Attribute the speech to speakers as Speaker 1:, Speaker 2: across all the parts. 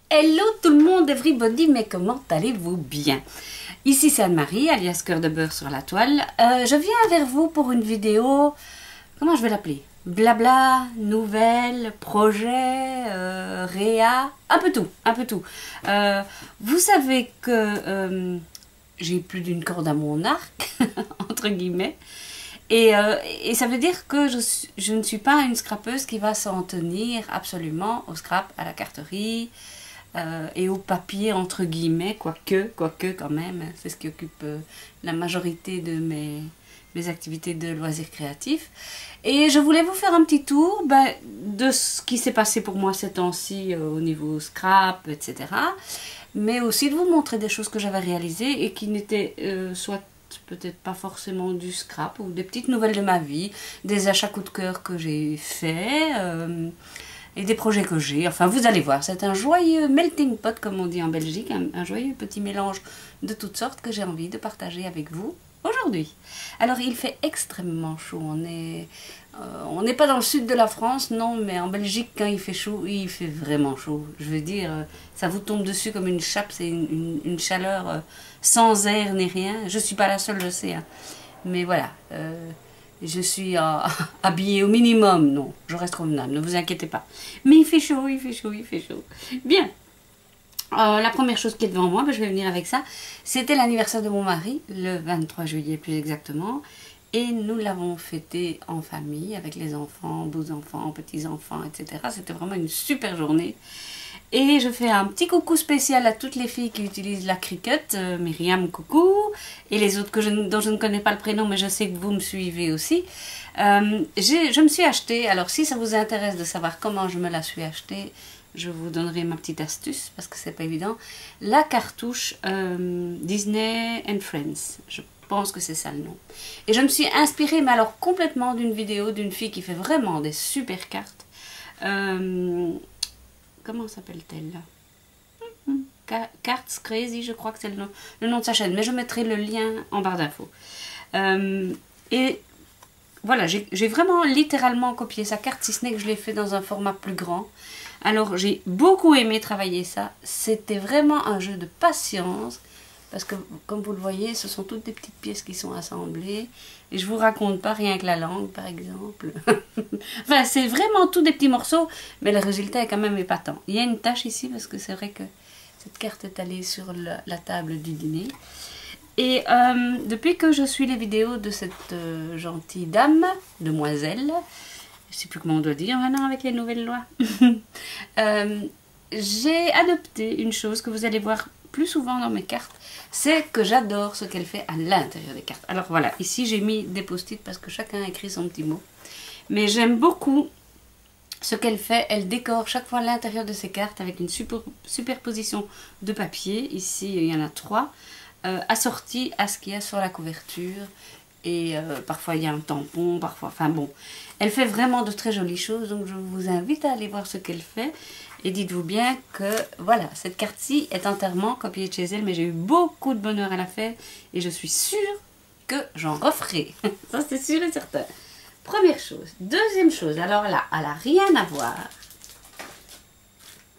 Speaker 1: Hello tout le monde, everybody, mais comment allez-vous bien? Ici c'est Anne-Marie, alias Cœur de beurre sur la toile. Je viens vers vous pour une vidéo, comment je vais l'appeler? Blabla, nouvelles, projets, réa, un peu tout, un peu tout. Vous savez que j'ai plus d'une corde à mon arc, entre guillemets. Et ça veut dire que je ne suis pas une scrapeuse qui va s'en tenir absolument au scrap, à la carterie et au papier entre guillemets, quoique quand même, c'est ce qui occupe la majorité de mes activités de loisirs créatifs. Et je voulais vous faire un petit tour de ce qui s'est passé pour moi ces temps-ci au niveau scrap, etc. Mais aussi de vous montrer des choses que j'avais réalisées et qui n'étaient soit peut-être pas forcément du scrap ou des petites nouvelles de ma vie, des achats coup de cœur que j'ai fait et des projets que j'ai. Enfin, vous allez voir, c'est un joyeux melting pot, comme on dit en Belgique, un joyeux petit mélange de toutes sortes que j'ai envie de partager avec vous aujourd'hui. Alors, il fait extrêmement chaud. On n'est pas dans le sud de la France, non, mais en Belgique, quand il fait chaud, il fait vraiment chaud. Je veux dire, ça vous tombe dessus comme une chape, c'est une chaleur sans air ni rien. Je ne suis pas la seule, je sais. Hein. Mais voilà, je suis habillée au minimum. Non, je reste convenable, ne vous inquiétez pas. Mais il fait chaud, il fait chaud, il fait chaud. Bien. La première chose qui est devant moi, je vais venir avec ça, c'était l'anniversaire de mon mari, le 23 juillet plus exactement. Et nous l'avons fêté en famille, avec les enfants, beaux-enfants, petits-enfants, etc. C'était vraiment une super journée. Et je fais un petit coucou spécial à toutes les filles qui utilisent la Cricut, Myriam, coucou, et les autres dont je ne connais pas le prénom, mais je sais que vous me suivez aussi. Je me suis acheté, alors si ça vous intéresse de savoir comment je me la suis achetée, je vous donnerai ma petite astuce, parce que c'est pas évident, la cartouche Disney and Friends. Je pense que c'est ça le nom. Et je me suis inspirée, mais alors complètement d'une vidéo d'une fille qui fait vraiment des super cartes. Comment s'appelle-t-elle là? Cards Crazy, je crois que c'est le nom de sa chaîne. Mais je mettrai le lien en barre d'infos. Et voilà, j'ai vraiment littéralement copié sa carte, si ce n'est que je l'ai fait dans un format plus grand. Alors j'ai beaucoup aimé travailler ça. C'était vraiment un jeu de patience. Parce que, comme vous le voyez, ce sont toutes des petites pièces qui sont assemblées. Et je vous raconte pas rien que la langue, par exemple. Enfin, c'est vraiment tous des petits morceaux, mais le résultat est quand même épatant. Il y a une tache ici, parce que c'est vrai que cette carte est allée sur la table du dîner. Et depuis que je suis les vidéos de cette gentille dame, demoiselle, je ne sais plus comment on doit dire maintenant avec les nouvelles lois, j'ai adopté une chose que vous allez voir plus souvent dans mes cartes, c'est que j'adore ce qu'elle fait à l'intérieur des cartes. Alors voilà, ici j'ai mis des post-it parce que chacun a écrit son petit mot. Mais j'aime beaucoup ce qu'elle fait. Elle décore chaque fois l'intérieur de ses cartes avec une superposition de papier. Ici, il y en a 3, assorties à ce qu'il y a sur la couverture. Et parfois il y a un tampon, parfois... Enfin bon, elle fait vraiment de très jolies choses. Donc je vous invite à aller voir ce qu'elle fait. Et dites-vous bien que, voilà, cette carte-ci est entièrement copiée de chez elle, mais j'ai eu beaucoup de bonheur à la faire, et je suis sûre que j'en referai. Ça, c'est sûr et certain. Première chose. Deuxième chose, alors là, elle n'a rien à voir.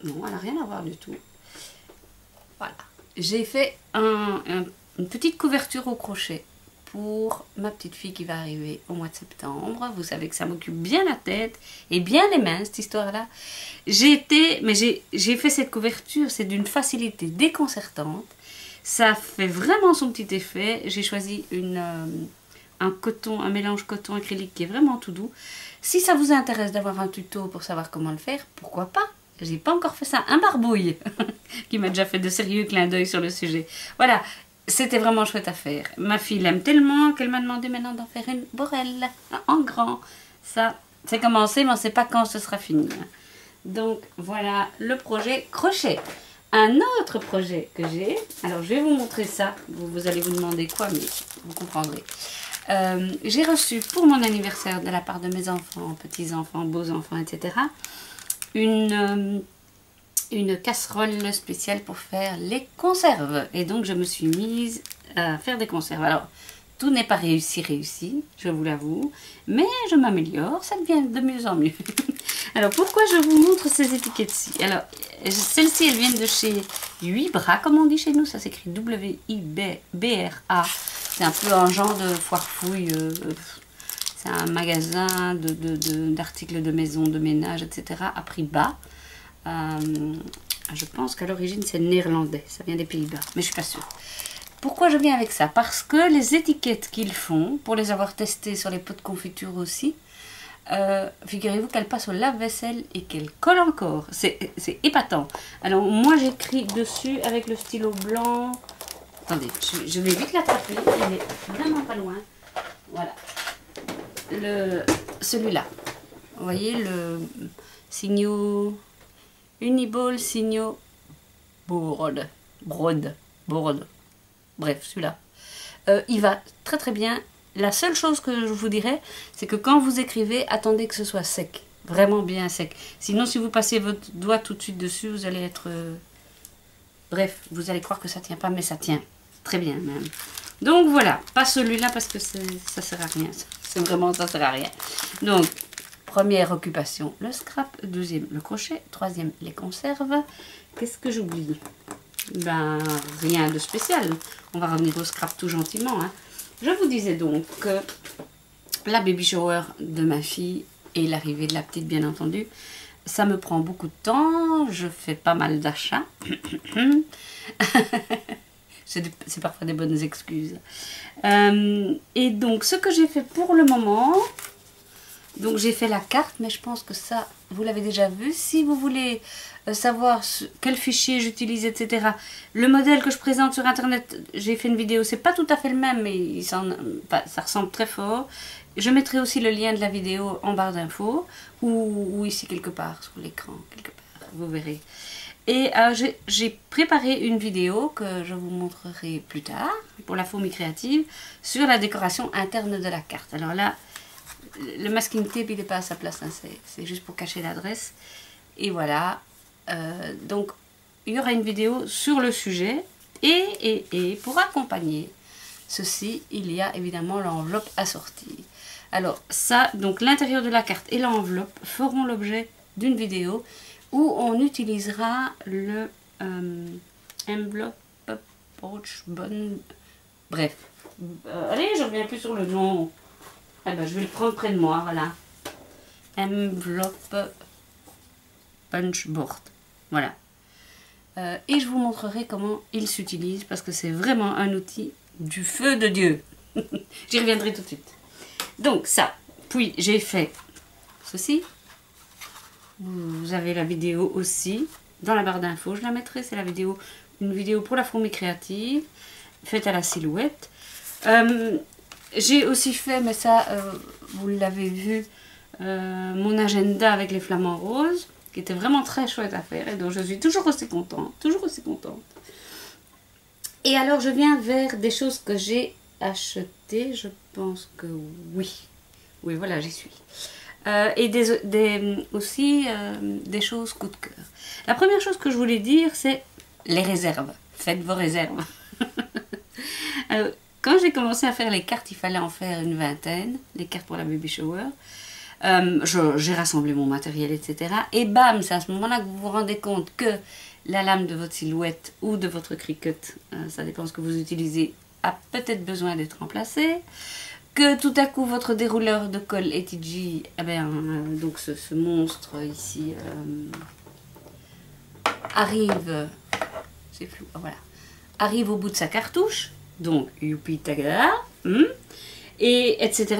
Speaker 1: Non, elle n'a rien à voir du tout. Voilà. J'ai fait une petite couverture au crochet pour ma petite fille qui va arriver au mois de septembre. Vous savez que ça m'occupe bien la tête et bien les mains, cette histoire-là. J'ai fait cette couverture, c'est d'une facilité déconcertante. Ça fait vraiment son petit effet. J'ai choisi un mélange coton acrylique qui est vraiment tout doux. Si ça vous intéresse d'avoir un tuto pour savoir comment le faire, pourquoi pas? J'ai pas encore fait ça. Un barbouille qui m'a déjà fait de sérieux clins d'œil sur le sujet. Voilà. C'était vraiment chouette à faire. Ma fille l'aime tellement qu'elle m'a demandé maintenant d'en faire une borelle en grand. Ça, c'est commencé, mais on ne sait pas quand ce sera fini. Donc, voilà le projet crochet. Un autre projet que j'ai, alors je vais vous montrer ça. Vous allez vous demander quoi, mais vous comprendrez. J'ai reçu pour mon anniversaire de la part de mes enfants, petits-enfants, beaux-enfants, etc. Une casserole spéciale pour faire les conserves. Et donc, je me suis mise à faire des conserves. Alors, tout n'est pas réussi, je vous l'avoue. Mais je m'améliore, ça devient de mieux en mieux. Alors, pourquoi je vous montre ces étiquettes-ci? Alors, celles-ci, elles viennent de chez Wibra, comme on dit chez nous. Ça s'écrit W-I-B-R-A. C'est un peu un genre de foire-fouille. C'est un magasin d'articles de maison, de ménage, etc. à prix bas. Je pense qu'à l'origine, c'est néerlandais. Ça vient des Pays-Bas, mais je suis pas sûre. Pourquoi je viens avec ça? Parce que les étiquettes qu'ils font, pour les avoir testées sur les pots de confiture aussi, figurez-vous qu'elles passent au lave-vaisselle et qu'elles collent encore. C'est épatant. Alors, moi, j'écris dessus avec le stylo blanc. Attendez, je vais vite l'attraper. Il est vraiment pas loin. Voilà. Celui-là. Vous voyez, le Signo Uniball Signo Board. Bref, celui-là. Il va très très bien. La seule chose que je vous dirais, c'est que quand vous écrivez, attendez que ce soit sec. Vraiment bien sec. Sinon, si vous passez votre doigt tout de suite dessus, vous allez être... Bref, vous allez croire que ça tient pas, mais ça tient très bien même. Donc voilà, pas celui-là parce que ça sert à rien. C'est vraiment, ça sert à rien. Donc, première occupation, le scrap. Deuxième, le crochet. Troisième, les conserves. Qu'est-ce que j'oublie? Ben, rien de spécial. On va revenir au scrap tout gentiment. Hein. Je vous disais donc que la baby shower de ma fille et l'arrivée de la petite, bien entendu, ça me prend beaucoup de temps. Je fais pas mal d'achats. C'est parfois des bonnes excuses. Et donc, ce que j'ai fait pour le moment... Donc j'ai fait la carte, mais je pense que ça, vous l'avez déjà vu. Si vous voulez savoir quel fichier j'utilise, etc. Le modèle que je présente sur Internet, j'ai fait une vidéo. C'est pas tout à fait le même, mais ça ressemble très fort. Je mettrai aussi le lien de la vidéo en barre d'infos ou ici quelque part sur l'écran, quelque part, vous verrez. Et j'ai préparé une vidéo que je vous montrerai plus tard pour la fourmi créative sur la décoration interne de la carte. Alors là, le masking tape, il n'est pas à sa place, hein, c'est juste pour cacher l'adresse. Et voilà, donc il y aura une vidéo sur le sujet. Et pour accompagner ceci, il y a évidemment l'enveloppe assortie. Alors ça, donc l'intérieur de la carte et l'enveloppe feront l'objet d'une vidéo où on utilisera le envelope pouch bonne. Bref, allez, je reviens plus sur le nom. Ah ben, je vais le prendre près de moi, voilà. Envelope punchboard. Voilà. Et je vous montrerai comment il s'utilise parce que c'est vraiment un outil du feu de Dieu. J'y reviendrai tout de suite. Donc ça, puis j'ai fait ceci. Vous avez la vidéo aussi dans la barre d'infos. Je la mettrai, c'est une vidéo pour la fourmi créative, faite à la silhouette. J'ai aussi fait, mais ça, vous l'avez vu, mon agenda avec les flamants roses, qui était vraiment très chouette à faire, et dont je suis toujours aussi contente, Et alors, je viens vers des choses que j'ai achetées, je pense que oui. Oui, voilà, j'y suis. Et aussi des choses coup de cœur. La première chose que je voulais dire, c'est les réserves. Faites vos réserves. Alors, quand j'ai commencé à faire les cartes, il fallait en faire une vingtaine, les cartes pour la baby shower. J'ai rassemblé mon matériel, etc. Et bam, c'est à ce moment-là que vous vous rendez compte que la lame de votre silhouette ou de votre Cricut, ça dépend ce que vous utilisez, a peut-être besoin d'être remplacée. Que tout à coup, votre dérouleur de colle ATG, eh bien, donc ce monstre ici, arrive, c'est flou, voilà, arrive au bout de sa cartouche. Donc, youpi tagada, et etc.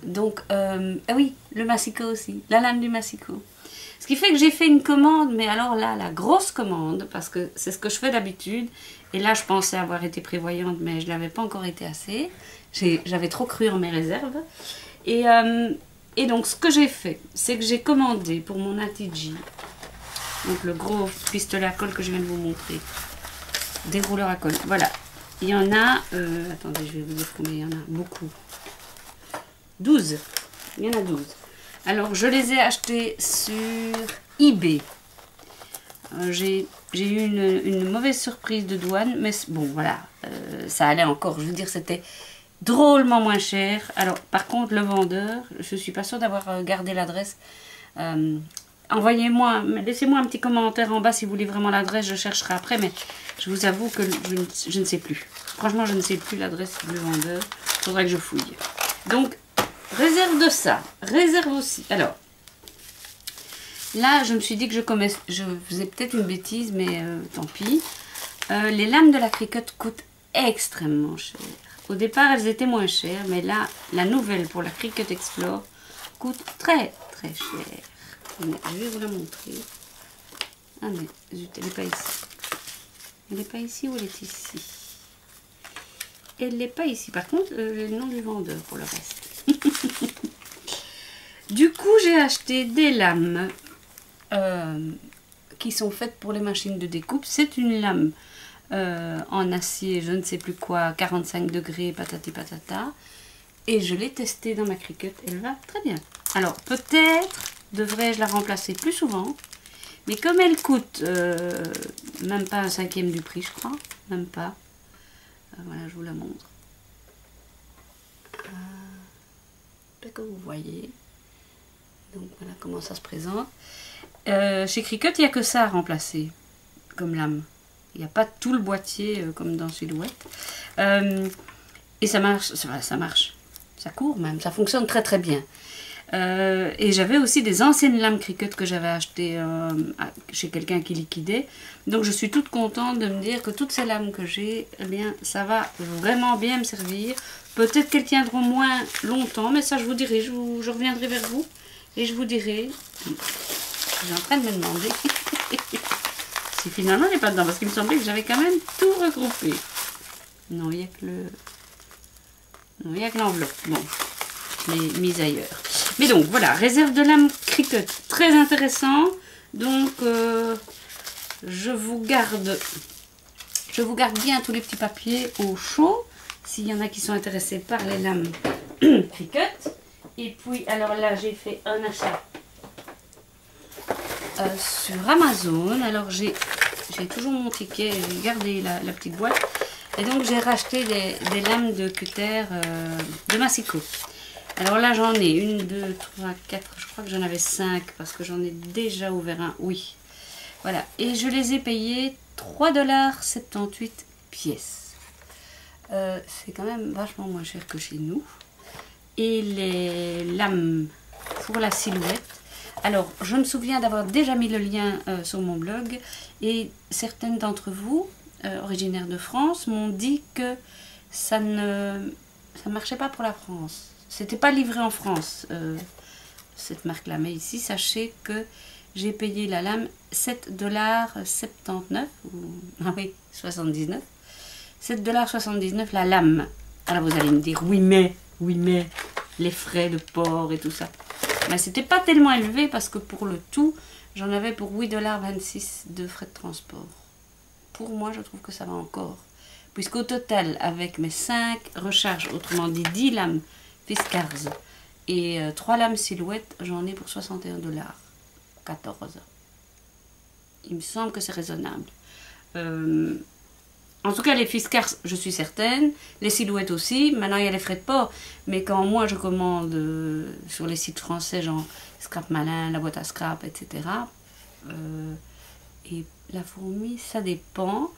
Speaker 1: Donc, ah oui, le massicot aussi, la lame du massicot. Ce qui fait que j'ai fait une commande, mais alors là, la grosse commande, parce que c'est ce que je fais d'habitude. Et là, je pensais avoir été prévoyante, mais je ne l'avais pas encore été assez. J'avais trop cru en mes réserves. Et donc, ce que j'ai fait, c'est que j'ai commandé pour mon ATG, donc le gros pistolet à colle que je viens de vous montrer, des rouleurs à colle, voilà. Il y en a, attendez, je vais vous dire combien il y en a, beaucoup. 12. Il y en a 12. Alors, je les ai achetés sur eBay. J'ai eu une mauvaise surprise de douane, mais bon, voilà, ça allait encore. Je veux dire, c'était drôlement moins cher. Alors, par contre, le vendeur, je ne suis pas sûre d'avoir gardé l'adresse. envoyez-moi, laissez-moi un petit commentaire en bas si vous voulez vraiment l'adresse, je chercherai après, mais je vous avoue que je ne sais plus. Franchement, je ne sais plus l'adresse du vendeur, il faudra que je fouille. Donc, réserve de ça, réserve aussi. Alors, là, je me suis dit que je faisais peut-être une bêtise, mais tant pis. Les lames de la Cricut coûtent extrêmement cher. Au départ, elles étaient moins chères, mais là, la nouvelle pour la Cricut Explore coûte très très cher. Je vais vous la montrer. Ah mais zut, elle n'est pas ici. Elle n'est pas ici ou elle est ici? Elle n'est pas ici. Par contre, le nom du vendeur pour le reste. Du coup, j'ai acheté des lames qui sont faites pour les machines de découpe. C'est une lame en acier, je ne sais plus quoi, 45 degrés, patati patata. Et je l'ai testée dans ma Cricut. Elle va très bien. Alors, peut-être devrais-je la remplacer plus souvent. Mais comme elle coûte même pas un cinquième du prix, je crois. Même pas. Voilà, je vous la montre. Peut-être que vous voyez. Donc voilà comment ça se présente. Chez Cricut, il n'y a que ça à remplacer comme lame. Il n'y a pas tout le boîtier comme dans Silhouette. Et ça marche, ça marche. Ça court même, ça fonctionne très très bien. Et j'avais aussi des anciennes lames Cricut que j'avais achetées chez quelqu'un qui liquidait. Donc je suis toute contente de me dire que toutes ces lames que j'ai, eh bien ça va vraiment bien me servir. Peut-être qu'elles tiendront moins longtemps, mais ça je vous dirai, je reviendrai vers vous et je vous dirai. Je suis en train de me demander si finalement elle n'est pas dedans, parce qu'il me semblait que j'avais quand même tout regroupé. Non, il n'y a que le... Non, il n'y a que l'enveloppe. Bon, je l'ai mise ailleurs. Mais donc, voilà, réserve de lame Cricut. Très intéressant. Donc, je vous garde bien tous les petits papiers au chaud. S'il y en a qui sont intéressés par les lames Cricut. Et puis, alors là, j'ai fait un achat sur Amazon. Alors, j'ai toujours mon ticket. J'ai gardé la petite boîte. Et donc j'ai racheté des lames de cutter de Massico. Alors là j'en ai 1, 2, 3, 4, je crois que j'en avais 5 parce que j'en ai déjà ouvert un, oui. Voilà, et je les ai payés 3,78 $ pièce. C'est quand même vachement moins cher que chez nous. Et les lames pour la Silhouette. Alors je me souviens d'avoir déjà mis le lien sur mon blog et certaines d'entre vous originaires de France m'ont dit que ça ne marchait pas pour la France. C'était pas livré en France, cette marque-là. Mais ici, sachez que j'ai payé la lame 7,79 $, ou, ah oui, 79. 7,79 $ la lame. Alors vous allez me dire, oui mais, les frais de port et tout ça. Mais c'était pas tellement élevé parce que pour le tout, j'en avais pour 8,26 $ de frais de transport. Pour moi, je trouve que ça va encore. Puisqu'au total, avec mes 5 recharges, autrement dit 10 lames Fiskars et 3 lames Silhouette, j'en ai pour 61 $. 14. Il me semble que c'est raisonnable. En tout cas, les Fiskars, je suis certaine. Les Silhouettes aussi. Maintenant, il y a les frais de port. Mais quand moi, je commande sur les sites français, genre Scrap Malin, la boîte à scrap, etc. Et la fourmi, ça dépend.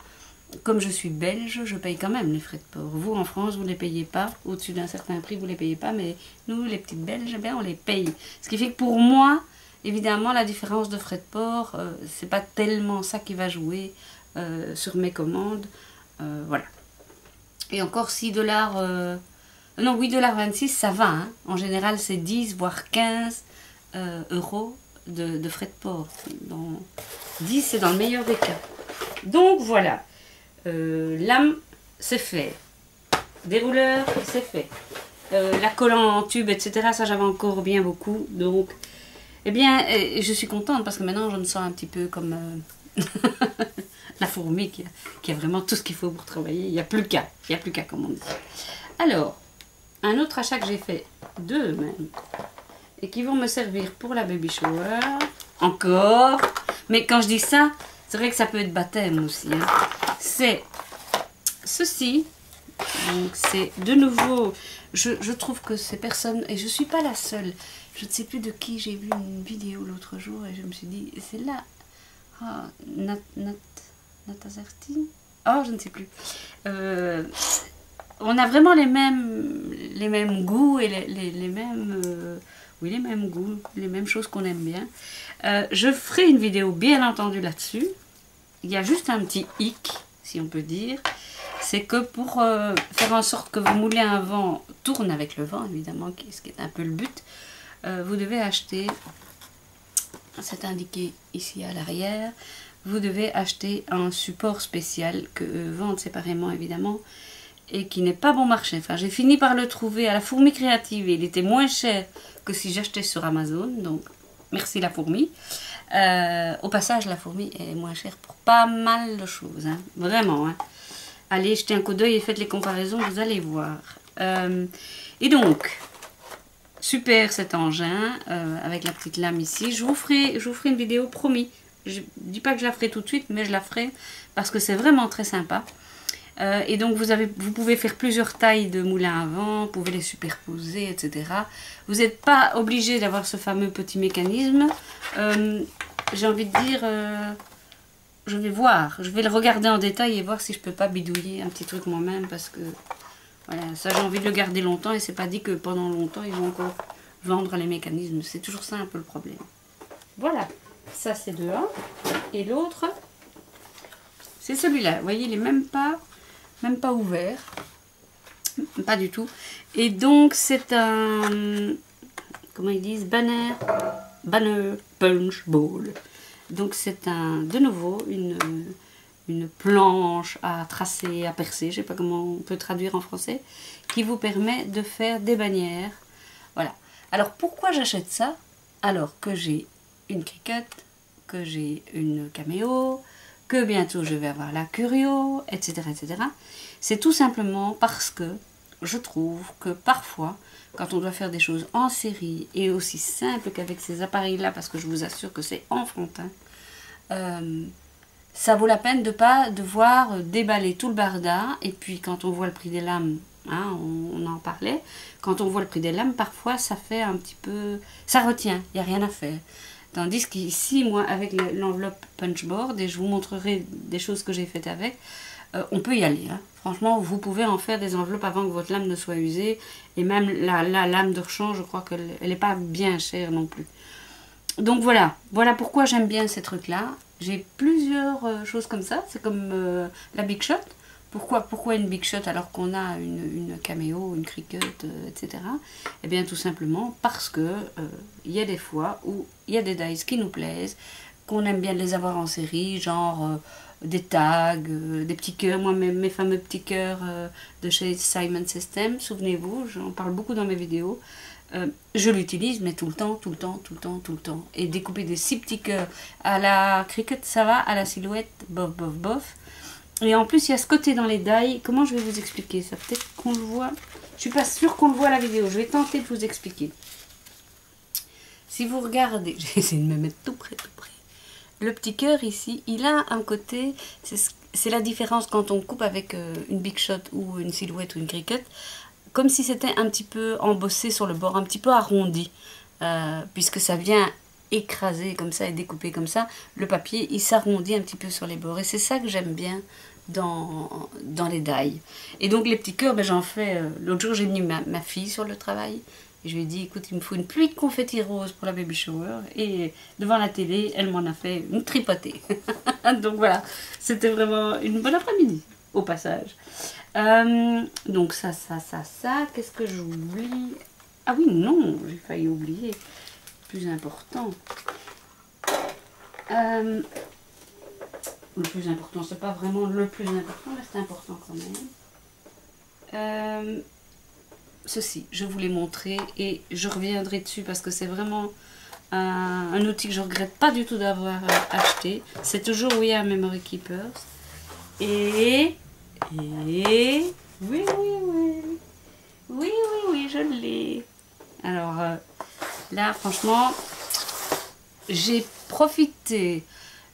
Speaker 1: Comme je suis belge, je paye quand même les frais de port. Vous, en France, vous ne les payez pas. Au-dessus d'un certain prix, vous ne les payez pas. Mais nous, les petites belges, eh bien, on les paye. Ce qui fait que pour moi, évidemment, la différence de frais de port, c'est pas tellement ça qui va jouer sur mes commandes. Voilà. Et encore 6 $, non, 8,26 $, ça va. Hein. En général, c'est 10, voire 15 euros de frais de port. 10, c'est dans le meilleur des cas. Donc, voilà. Lame, c'est fait. Dérouleur, c'est fait. La colle en tube, etc., ça, j'avais encore bien beaucoup. Donc, eh bien, je suis contente parce que maintenant, je me sens un petit peu comme la fourmi qui a vraiment tout ce qu'il faut pour travailler. Il n'y a plus qu'à. Il n'y a plus qu'à, comme on dit. Alors, un autre achat que j'ai fait, 2 même, et qui vont me servir pour la baby shower. Encore. Mais quand je dis ça, c'est vrai que ça peut être baptême aussi. Hein. C'est ceci. Donc, c'est de nouveau... Je trouve que ces personnes... Et je ne suis pas la seule. je ne sais plus de qui j'ai vu une vidéo l'autre jour et je me suis dit, c'est là. Ah, Natazerti. Oh, je ne sais plus. On a vraiment les mêmes goûts et les mêmes... oui, les mêmes goûts, les mêmes choses qu'on aime bien. Je ferai une vidéo bien entendu là-dessus. Il y a juste un petit hic, si on peut dire. C'est que pour faire en sorte que vos moulins à vent tournent avec le vent, évidemment, ce qui est un peu le but, vous devez acheter, c'est indiqué ici à l'arrière, vous devez acheter un support spécial que vendent séparément, évidemment, et qui n'est pas bon marché. Enfin, j'ai fini par le trouver à la Fourmi Créative et il était moins cher que si j'achetais sur Amazon, donc merci la Fourmi. Au passage, la Fourmi est moins chère pour pas mal de choses, hein. Vraiment, hein. Allez, jetez un coup d'œil et faites les comparaisons, vous allez voir. Et donc, super cet engin, avec la petite lame ici. Je vous ferai une vidéo, promis. Je ne dis pas que je la ferai tout de suite, mais je la ferai parce que c'est vraiment très sympa. Et donc vous pouvez faire plusieurs tailles de moulins à vent, vous pouvez les superposer, etc. Vous n'êtes pas obligé d'avoir ce fameux petit mécanisme. J'ai envie de dire, je vais voir, je vais le regarder en détail et voir si je peux pas bidouiller un petit truc moi-même parce que voilà, ça j'ai envie de le garder longtemps et c'est pas dit que pendant longtemps ils vont encore vendre les mécanismes. C'est toujours ça un peu le problème. Voilà, ça c'est de un. Et l'autre, c'est celui-là. Vous voyez, il est même pas ouvert, pas du tout. Et donc c'est un, comment ils disent, banner punch ball. Donc c'est de nouveau une planche à tracer, à percer, je sais pas comment on peut traduire en français, qui vous permet de faire des bannières. Voilà. Alors pourquoi j'achète ça? Alors que j'ai une Cricut, que j'ai une Cameo, que bientôt je vais avoir la Curio, etc. etc. C'est tout simplement parce que je trouve que parfois, quand on doit faire des choses en série et aussi simple qu'avec ces appareils-là, parce que je vous assure que c'est enfantin, ça vaut la peine de ne pas devoir déballer tout le barda. Et puis quand on voit le prix des lames, hein, on en parlait, quand on voit le prix des lames, parfois ça fait un petit peu... ça retient, il n'y a rien à faire. Tandis qu'ici, moi, avec l'enveloppe punchboard, et je vous montrerai des choses que j'ai faites avec, on peut y aller, hein. Franchement, vous pouvez en faire des enveloppes avant que votre lame ne soit usée. Et même la lame de rechange, je crois qu'elle n'est pas bien chère non plus. Donc voilà pourquoi j'aime bien ces trucs-là. J'ai plusieurs choses comme ça. C'est comme la Big Shot. Pourquoi une Big Shot alors qu'on a une Cameo, une Cricut, etc. Eh bien tout simplement parce que il y a des fois où il y a des dies qui nous plaisent, qu'on aime bien les avoir en série, genre des tags, des petits cœurs. Moi mes fameux petits cœurs de chez Simon System, souvenez-vous, j'en parle beaucoup dans mes vidéos. Je l'utilise mais tout le temps. Et découper des 6 petits cœurs à la Cricut, ça va, à la silhouette, bof. Et en plus, il y a ce côté dans les dies. Comment je vais vous expliquer ça? Peut-être qu'on le voit. Je suis pas sûre qu'on le voit à la vidéo. Je vais tenter de vous expliquer. Si vous regardez, j'ai essayé de me mettre tout près. Le petit cœur ici, il a un côté... C'est la différence quand on coupe avec une Big Shot ou une silhouette ou une Cricut. Comme si c'était un petit peu embossé sur le bord, un petit peu arrondi. Puisque ça vient écraser comme ça et découper comme ça, le papier il s'arrondit un petit peu sur les bords et c'est ça que j'aime bien dans les dies. Et donc les petits cœurs, ben, j'en fais, l'autre jour j'ai mis ma fille sur le travail et je lui ai dit écoute il me faut une pluie de confetti rose pour la baby shower, et devant la télé elle m'en a fait une tripotée. Donc voilà, c'était vraiment une bonne après-midi au passage. Donc ça, qu'est-ce que j'oublie? Ah oui non, j'ai failli oublier plus important. Le plus important, c'est pas vraiment le plus important, mais c'est important quand même. Ceci, je vous l'ai montré et je reviendrai dessus parce que c'est vraiment un outil que je regrette pas du tout d'avoir acheté. C'est toujours We Are Memory Keepers. Et oui, je l'ai. Alors là, franchement, j'ai profité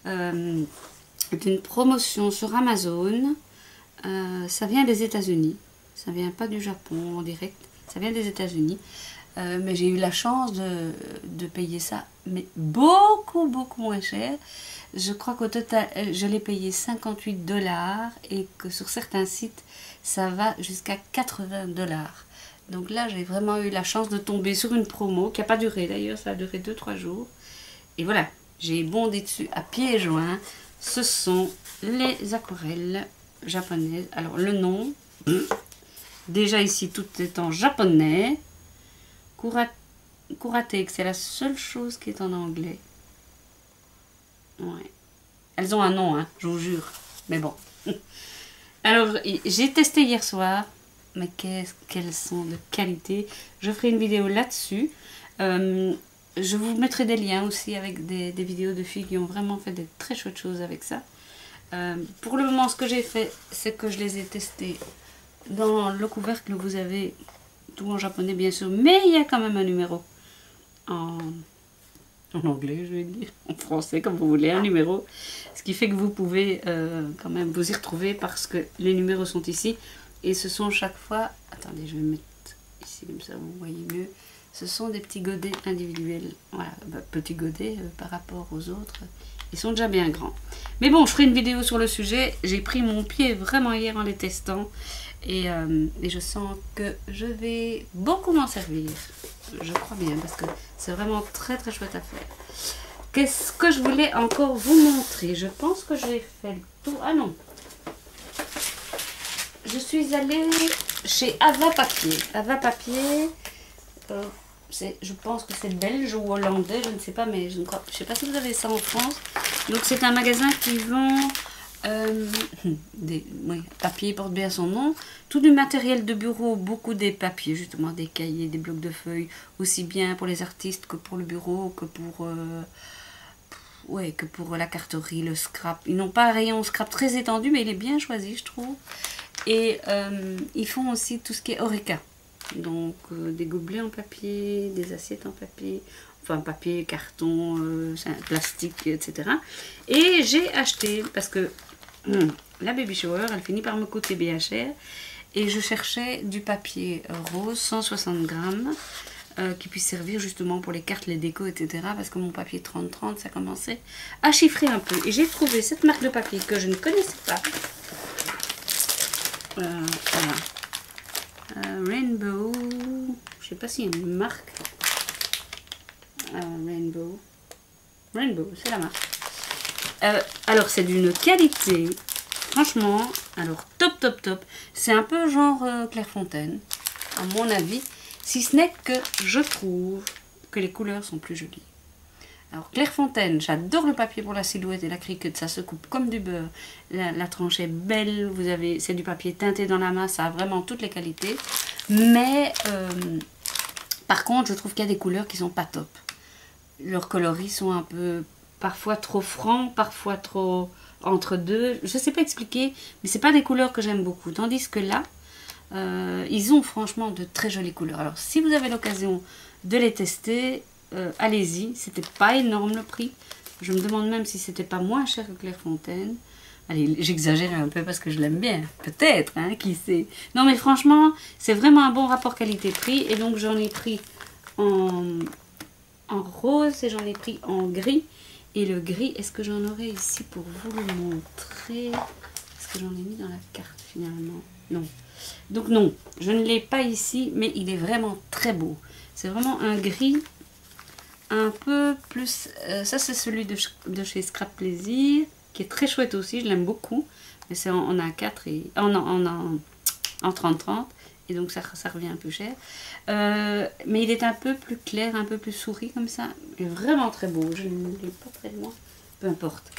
Speaker 1: d'une promotion sur Amazon. Ça vient des États-Unis. Ça vient pas du Japon en direct. Ça vient des États-Unis. mais j'ai eu la chance de payer ça, mais beaucoup moins cher. Je crois qu'au total, je l'ai payé 58 $ et que sur certains sites, ça va jusqu'à 80 $. Donc là, j'ai vraiment eu la chance de tomber sur une promo qui n'a pas duré d'ailleurs, ça a duré 2-3 jours. Et voilà, j'ai bondé dessus à pieds joints. Ce sont les aquarelles japonaises. Alors le nom, déjà ici tout est en japonais. Kuratek, c'est la seule chose qui est en anglais. Ouais. Elles ont un nom, hein, je vous jure. Mais bon. Alors, j'ai testé hier soir. Mais qu'est-ce qu'elles sont de qualité. Je ferai une vidéo là-dessus. Je vous mettrai des liens aussi avec des vidéos de filles qui ont vraiment fait des très chouettes choses avec ça. Pour le moment, ce que j'ai fait, c'est que je les ai testés dans le couvercle. Vous avez tout en japonais, bien sûr. Mais il y a quand même un numéro en anglais, je vais dire, en français, comme vous voulez, un numéro. Ce qui fait que vous pouvez quand même vous y retrouver parce que les numéros sont ici. Et ce sont chaque fois... Attendez, je vais mettre ici comme ça, vous voyez mieux. Ce sont des petits godets individuels. Voilà, petits godets par rapport aux autres. Ils sont déjà bien grands. Mais bon, je ferai une vidéo sur le sujet. J'ai pris mon pied vraiment hier en les testant. Et je sens que je vais beaucoup m'en servir. Je crois bien, parce que c'est vraiment très chouette à faire. Qu'est-ce que je voulais encore vous montrer? Je pense que j'ai fait le tour. Ah non. Je suis allée chez Ava Papier. Ava Papier, je pense que c'est belge ou hollandais, je ne sais pas, mais je ne sais pas si vous avez ça en France. Donc c'est un magasin qui vend papier, porte bien son nom, tout du matériel de bureau, beaucoup des papiers, justement des cahiers, des blocs de feuilles, aussi bien pour les artistes que pour le bureau, que pour la carterie, le scrap. Ils n'ont pas un rayon scrap très étendu, mais il est bien choisi, je trouve. Et ils font aussi tout ce qui est Horeca. Donc des gobelets en papier, des assiettes en papier, enfin papier, carton, plastique, etc. Et j'ai acheté, parce que la baby shower, elle finit par me coûter bien cher. Et je cherchais du papier rose, 160 grammes, qui puisse servir justement pour les cartes, les décos, etc. Parce que mon papier 30-30, ça commençait à chiffrer un peu. Et j'ai trouvé cette marque de papier que je ne connaissais pas. Voilà. Rainbow, je sais pas s'il y a une marque. Rainbow, c'est la marque. Alors c'est d'une qualité, franchement, alors top. C'est un peu genre Clairefontaine, à mon avis, si ce n'est que je trouve que les couleurs sont plus jolies. Alors Clairefontaine, j'adore le papier pour la silhouette et la cricket, ça se coupe comme du beurre. La tranche est belle, c'est du papier teinté dans la main, ça a vraiment toutes les qualités. Mais par contre, je trouve qu'il y a des couleurs qui sont pas top. Leurs coloris sont un peu, parfois trop francs, parfois trop entre deux. Je sais pas expliquer, mais c'est pas des couleurs que j'aime beaucoup. Tandis que là, ils ont franchement de très jolies couleurs. Alors si vous avez l'occasion de les tester, allez-y, c'était pas énorme le prix. Je me demande même si c'était pas moins cher que Clairefontaine. Allez, j'exagère un peu parce que je l'aime bien. Peut-être, hein, qui sait. Non mais franchement, c'est vraiment un bon rapport qualité-prix. Et donc j'en ai pris en rose et j'en ai pris en gris. Et le gris, est-ce que j'en aurai ici pour vous le montrer? Est-ce que j'en ai mis dans la carte finalement? Non. Donc non, je ne l'ai pas ici, mais il est vraiment très beau. C'est vraiment un gris un peu plus... ça c'est celui de chez Scrap Plaisir, qui est très chouette aussi, je l'aime beaucoup. Mais c'est en A4 et en 30-30, et donc ça revient un peu cher. Mais il est un peu plus clair, un peu plus souris comme ça. Il est vraiment très beau, je ne l'ai pas très loin, peu importe.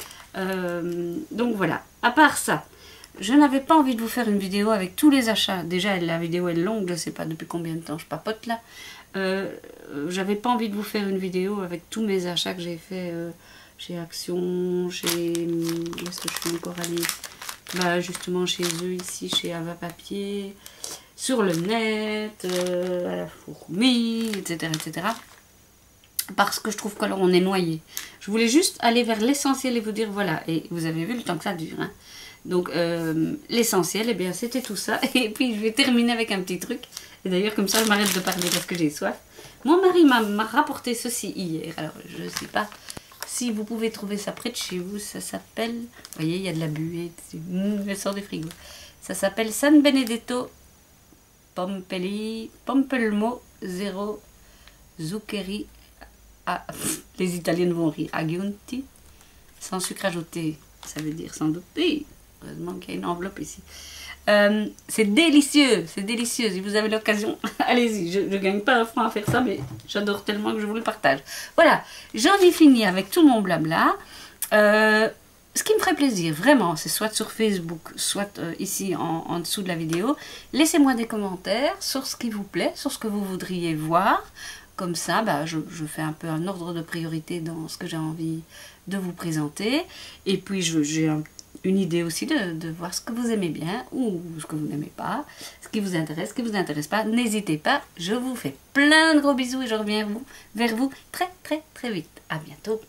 Speaker 1: Donc voilà, à part ça, je n'avais pas envie de vous faire une vidéo avec tous les achats. Déjà la vidéo est longue, je ne sais pas depuis combien de temps je papote là. J'avais pas envie de vous faire une vidéo avec tous mes achats que j'ai fait chez Action, chez... Où est-ce que je suis encore allée? Bah justement chez eux ici, chez Ava Papier, sur le net, à la fourmi, etc. parce que je trouve qu'on est noyé. Je voulais juste aller vers l'essentiel et vous dire voilà, et vous avez vu le temps que ça dure. Hein. Donc l'essentiel, eh bien c'était tout ça. Et puis je vais terminer avec un petit truc. Et d'ailleurs comme ça je m'arrête de parler parce que j'ai soif. Mon mari m'a rapporté ceci hier. Alors je ne sais pas si vous pouvez trouver ça près de chez vous. Ça s'appelle, vous voyez il y a de la buée, elle sort des frigos. Ça s'appelle San Benedetto Pompelmo Zero Zuccheri. Ah, les Italiennes vont rire. Aggiunti, sans sucre ajouté, ça veut dire sans doute. Oui, heureusement qu'il y a une enveloppe ici. C'est délicieux, c'est délicieux. Si vous avez l'occasion, allez-y. Je ne gagne pas un franc à faire ça, mais j'adore tellement que je vous le partage. Voilà, j'en ai fini avec tout mon blabla. Ce qui me ferait plaisir, vraiment, c'est soit sur Facebook, soit ici en dessous de la vidéo. Laissez-moi des commentaires sur ce qui vous plaît, sur ce que vous voudriez voir. Comme ça, bah, je fais un peu un ordre de priorité dans ce que j'ai envie de vous présenter. Et puis, j'ai une idée aussi de voir ce que vous aimez bien ou ce que vous n'aimez pas, ce qui vous intéresse, ce qui ne vous intéresse pas. N'hésitez pas, je vous fais plein de gros bisous et je reviens vers vous très très très vite. À bientôt.